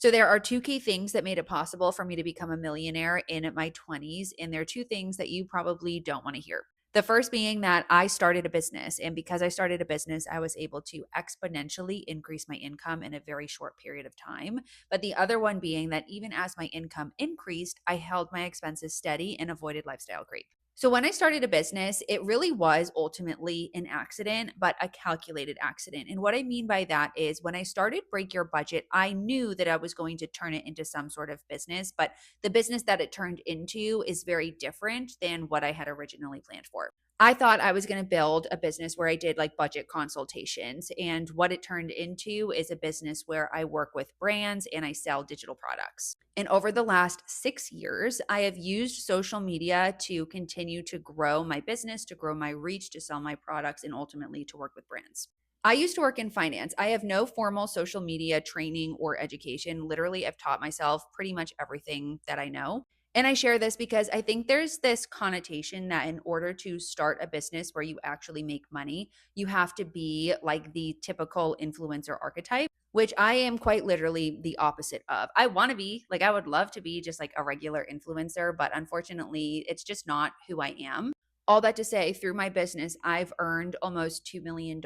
So there are two key things that made it possible for me to become a millionaire in my 20s. And there are two things that you probably don't want to hear. The first being that I started a business. And because I started a business, I was able to exponentially increase my income in a very short period of time. But the other one being that even as my income increased, I held my expenses steady and avoided lifestyle creep. So when I started a business, it really was ultimately an accident, but a calculated accident. And what I mean by that is when I started Break Your Budget, I knew that I was going to turn it into some sort of business, but the business that it turned into is very different than what I had originally planned for. I thought I was going to build a business where I did like budget consultations. And what it turned into is a business where I work with brands and I sell digital products. And over the last 6 years, I have used social media to continue to grow my business, to grow my reach, to sell my products, and ultimately to work with brands. I used to work in finance. I have no formal social media training or education. Literally, I've taught myself pretty much everything that I know. And I share this because I think there's this connotation that in order to start a business where you actually make money, you have to be like the typical influencer archetype, which I am quite literally the opposite of. I want to be like, I would love to be just like a regular influencer, but unfortunately, it's just not who I am. All that to say, through my business, I've earned almost $2 million.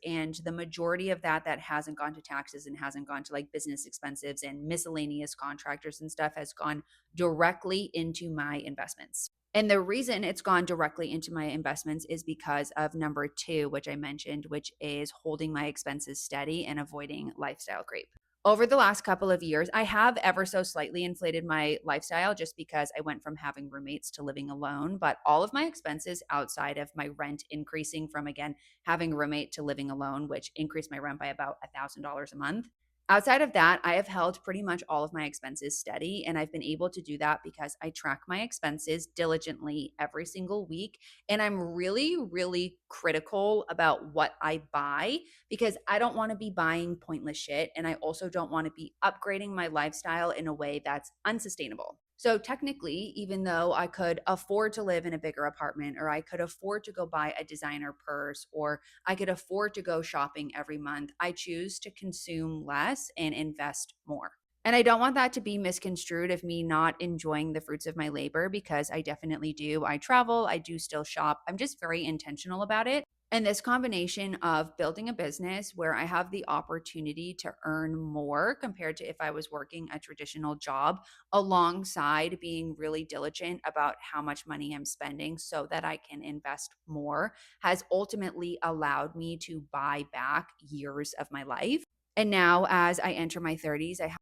And the majority of that hasn't gone to taxes and hasn't gone to like business expenses and miscellaneous contractors and stuff has gone directly into my investments. And the reason it's gone directly into my investments is because of number two, which I mentioned, which is holding my expenses steady and avoiding lifestyle creep. Over the last couple of years, I have ever so slightly inflated my lifestyle just because I went from having roommates to living alone. But all of my expenses outside of my rent increasing from, again, having a roommate to living alone, which increased my rent by about $1,000 a month. Outside of that, I have held pretty much all of my expenses steady. And I've been able to do that because I track my expenses diligently every single week. And I'm really, really critical about what I buy because I don't want to be buying pointless shit. And I also don't want to be upgrading my lifestyle in a way that's unsustainable. So, technically, even though I could afford to live in a bigger apartment, or I could afford to go buy a designer purse, or I could afford to go shopping every month, I choose to consume less and invest more. And I don't want that to be misconstrued of me not enjoying the fruits of my labor because I definitely do. I travel, I do still shop. I'm just very intentional about it. And this combination of building a business where I have the opportunity to earn more compared to if I was working a traditional job, alongside being really diligent about how much money I'm spending so that I can invest more, has ultimately allowed me to buy back years of my life. And now, as I enter my 30s, I